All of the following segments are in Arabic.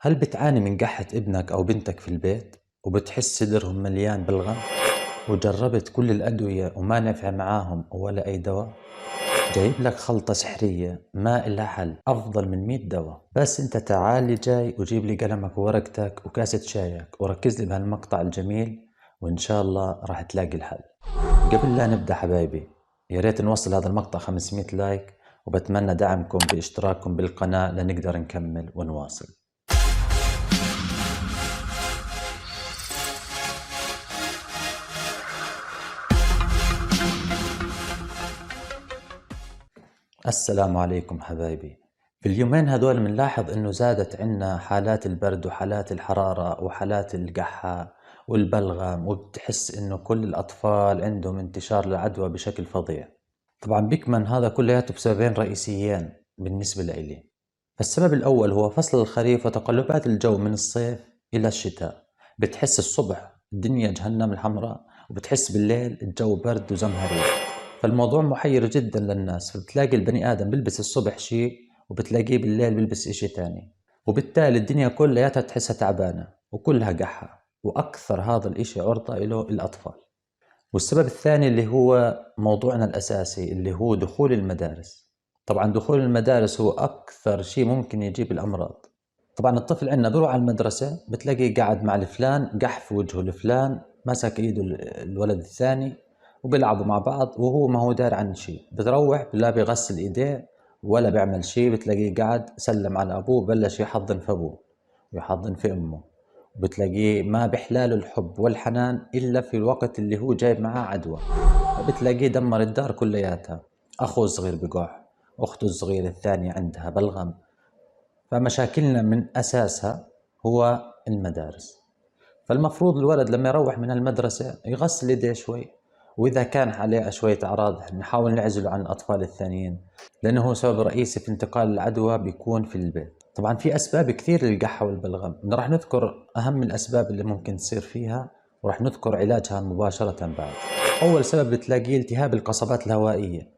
هل بتعاني من قحة ابنك أو بنتك في البيت وبتحس صدرهم مليان بلغم؟ وجربت كل الأدوية وما نفع معاهم ولا أي دواء؟ جايب لك خلطة سحرية ما إلها حل أفضل من 100 دواء. بس أنت تعال لي جاي وجيب لي قلمك وورقتك وكاسة شايك وركز لي بهالمقطع الجميل، وإن شاء الله راح تلاقي الحل. قبل لا نبدأ حبايبي، يا ريت نوصل هذا المقطع 500 لايك، وبتمنى دعمكم باشتراككم بالقناة لنقدر نكمل ونواصل. السلام عليكم حبايبي. في اليومين هذول بنلاحظ انه زادت عنا حالات البرد وحالات الحرارة وحالات القحة والبلغم، وبتحس انه كل الاطفال عندهم انتشار العدوى بشكل فظيع. طبعا بيكمن هذا كلياته بسببين رئيسيين بالنسبة لإلي. فالسبب الاول هو فصل الخريف وتقلبات الجو من الصيف الى الشتاء. بتحس الصبح الدنيا جهنم الحمراء، وبتحس بالليل الجو برد وزمهرير. فالموضوع محير جدا للناس، فبتلاقي البني آدم بيلبس الصبح شيء وبتلاقيه بالليل بيلبس إشي تاني، وبالتالي الدنيا كلها تحسها تعبانة وكلها قحة، وأكثر هذا الإشي عرضة له الأطفال. والسبب الثاني اللي هو موضوعنا الأساسي اللي هو دخول المدارس. طبعا دخول المدارس هو أكثر شيء ممكن يجيب الأمراض. طبعا الطفل عندنا بيروح على المدرسة بتلاقيه قاعد مع الفلان، قح في وجهه الفلان، مسك ايده الولد الثاني وبيلعبوا مع بعض وهو ما هو دار عن شيء. بتروح لا بيغسل ايديه ولا بيعمل شيء، بتلاقيه قاعد سلم على ابوه بلش يحضن في ابوه ويحضن في امه، وبتلاقيه ما بحلاله الحب والحنان الا في الوقت اللي هو جايب معاه عدوى. بتلاقيه دمر الدار كلياتها. اخوه الصغير بقح، اخته الصغيرة الثانية عندها بلغم. فمشاكلنا من أساسها هو المدارس. فالمفروض الولد لما يروح من المدرسة يغسل يديه شوي، وإذا كان عليه شوية أعراض نحاول نعزله عن الأطفال الثانيين، لأنه هو سبب رئيسي في انتقال العدوى بيكون في البيت. طبعا في أسباب كثير للقحة والبلغم، راح نذكر أهم الأسباب اللي ممكن تصير فيها وراح نذكر علاجها مباشرة بعد. أول سبب بتلاقيه التهاب القصبات الهوائية.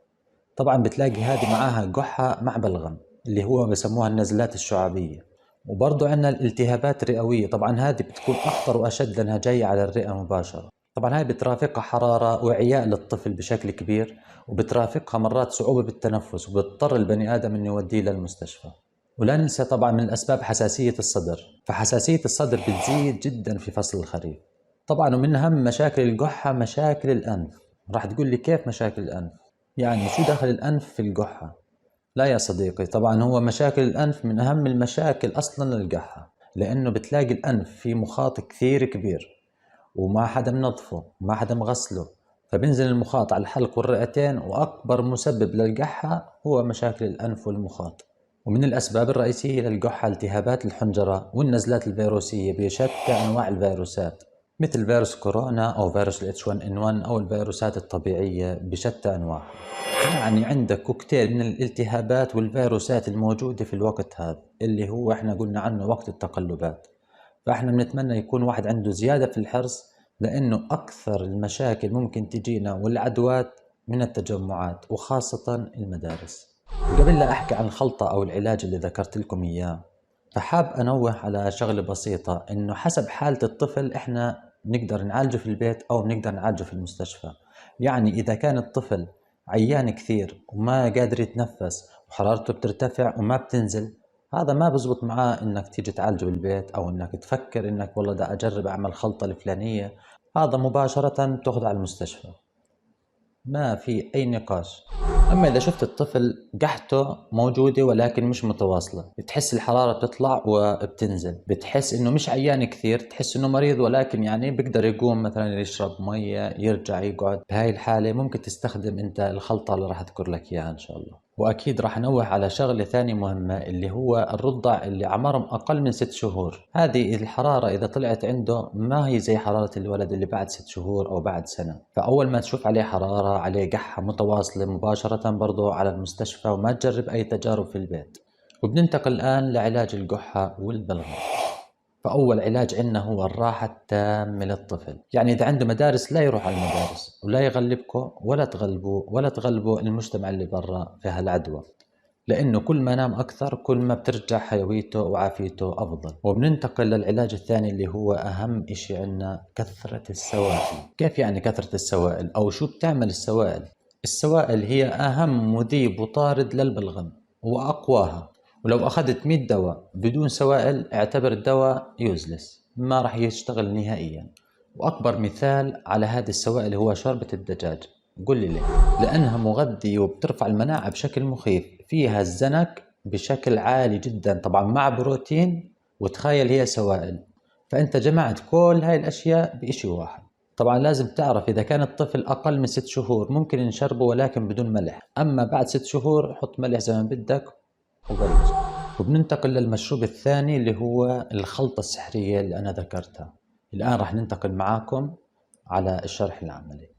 طبعا بتلاقي هذه معاها قحة مع بلغم اللي هو بسموها النزلات الشعابية. وبرضو عندنا الالتهابات الرئوية، طبعا هذه بتكون أخطر وأشد لأنها جاية على الرئة مباشرة. طبعا هاي بترافقها حرارة وإعياء للطفل بشكل كبير، وبترافقها مرات صعوبة بالتنفس وبتضطر البني آدم إنه يوديه للمستشفى. ولا ننسى طبعا من الأسباب حساسية الصدر، فحساسية الصدر بتزيد جدا في فصل الخريف. طبعا ومن أهم مشاكل القحة مشاكل الأنف. راح تقول لي كيف مشاكل الأنف؟ يعني شو دخل الأنف في القحة؟ لا يا صديقي، طبعا هو مشاكل الأنف من أهم المشاكل أصلا للقحة، لأنه بتلاقي الأنف في مخاط كثير كبير وما حدا منظفه وما حدا مغسله، فبنزل المخاط على الحلق والرئتين، وأكبر مسبب للقحة هو مشاكل الأنف والمخاط. ومن الأسباب الرئيسية للقحة التهابات الحنجرة والنزلات الفيروسية بشتى أنواع الفيروسات، مثل فيروس كورونا أو فيروس H1N1 أو الفيروسات الطبيعية بشتى أنواعها. يعني عندك كوكتيل من الالتهابات والفيروسات الموجودة في الوقت هذا اللي هو احنا قلنا عنه وقت التقلبات. فاحنا بنتمنى يكون واحد عنده زيادة في الحرص، لأنه أكثر المشاكل ممكن تجينا والعدوات من التجمعات وخاصة المدارس. قبل لا أحكي عن الخلطة أو العلاج اللي ذكرت لكم إياه، فحاب أنوه على شغلة بسيطة، إنه حسب حالة الطفل إحنا نقدر نعالجه في البيت أو نقدر نعالجه في المستشفى. يعني إذا كان الطفل عيان كثير وما قادر يتنفس وحرارته بترتفع وما بتنزل، هذا ما بزبط معاه إنك تيجي تعالجه بالبيت، أو إنك تفكر إنك والله دا أجرب أعمل خلطة الفلانية. هذا مباشرة تأخذ على المستشفى، ما في أي نقاش. أما إذا شفت الطفل قحته موجودة ولكن مش متواصلة، بتحس الحرارة بتطلع وبتنزل، بتحس إنه مش عيان كثير، تحس إنه مريض ولكن يعني بيقدر يقوم مثلا يشرب مية يرجع يقعد، بهاي الحالة ممكن تستخدم أنت الخلطة اللي راح أذكر لك إياها إن شاء الله. وأكيد راح نوه على شغلة ثانية مهمة، اللي هو الرضع اللي عمرهم أقل من 6 شهور. هذه الحرارة إذا طلعت عنده ما هي زي حرارة الولد اللي بعد 6 شهور أو بعد سنة. فأول ما تشوف عليه حرارة عليه قحة متواصلة مباشرة برضو على المستشفى، وما تجرب أي تجارب في البيت. وبننتقل الآن لعلاج القحة والبلغم. فأول علاج عندنا هو الراحة التامة للطفل. يعني إذا عنده مدارس لا يروح على المدارس، ولا يغلبكم ولا تغلبوا المجتمع اللي برا في هالعدوى. لأنه كل ما نام أكثر كل ما بترجع حيويته وعافيته أفضل. وبننتقل للعلاج الثاني اللي هو أهم إشي عنا، كثرة السوائل. كيف يعني كثرة السوائل؟ أو شو بتعمل السوائل؟ السوائل هي أهم مذيب وطارد للبلغم وأقواها. ولو أخذت 100 دواء بدون سوائل اعتبر الدواء يوزلس، ما راح يشتغل نهائيا. وأكبر مثال على هذه السوائل هو شوربة الدجاج. قل لي ليه؟ لأنها مغذية وبترفع المناعة بشكل مخيف، فيها الزنك بشكل عالي جدا طبعا مع بروتين، وتخيل هي سوائل. فأنت جمعت كل هاي الأشياء بإشي واحد. طبعا لازم تعرف إذا كان الطفل أقل من 6 شهور ممكن نشربه ولكن بدون ملح، أما بعد 6 شهور حط ملح زي ما بدك وبلش. وبننتقل للمشروب الثاني اللي هو الخلطة السحرية اللي أنا ذكرتها. الآن راح ننتقل معاكم على الشرح العملي.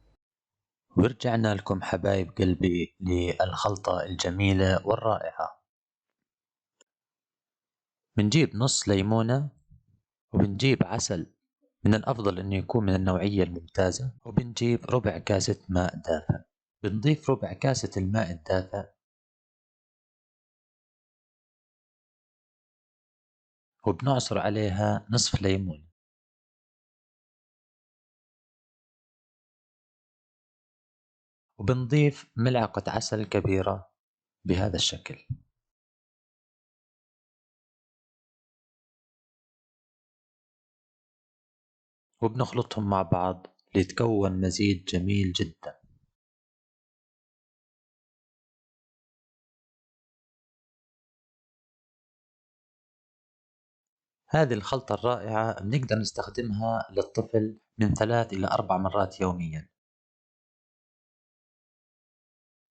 ورجعنا لكم حبايب قلبي للخلطة الجميلة والرائعة. بنجيب نص ليمونة، وبنجيب عسل، من الأفضل أنه يكون من النوعية الممتازة، وبنجيب ربع كاسة ماء دافئ. بنضيف ربع كاسة الماء الدافئ وبنعصر عليها نصف ليمون، وبنضيف ملعقة عسل كبيرة بهذا الشكل. وبنخلطهم مع بعض ليتكون مزيج جميل جدا. هذه الخلطة الرائعة بنقدر نستخدمها للطفل من 3 إلى 4 مرات يوميا،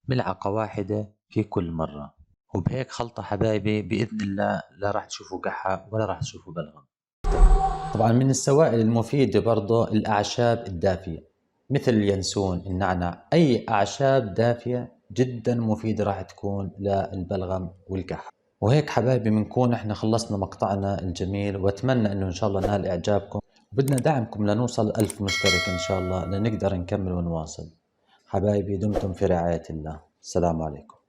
ملعقة واحدة في كل مرة. وبهيك خلطة حبايبي بإذن الله لا راح تشوفوا قحة ولا راح تشوفوا بلغم. طبعا من السوائل المفيدة برضو الأعشاب الدافية مثل اليانسون، النعناع، أي أعشاب دافية جدا مفيدة راح تكون للبلغم والكحة. وهيك حبايبي بنكون احنا خلصنا مقطعنا الجميل، واتمنى انه ان شاء الله نال اعجابكم، وبدنا دعمكم لنوصل 1000 مشترك ان شاء الله لنقدر نكمل ونواصل. حبايبي دمتم في رعاية الله، السلام عليكم.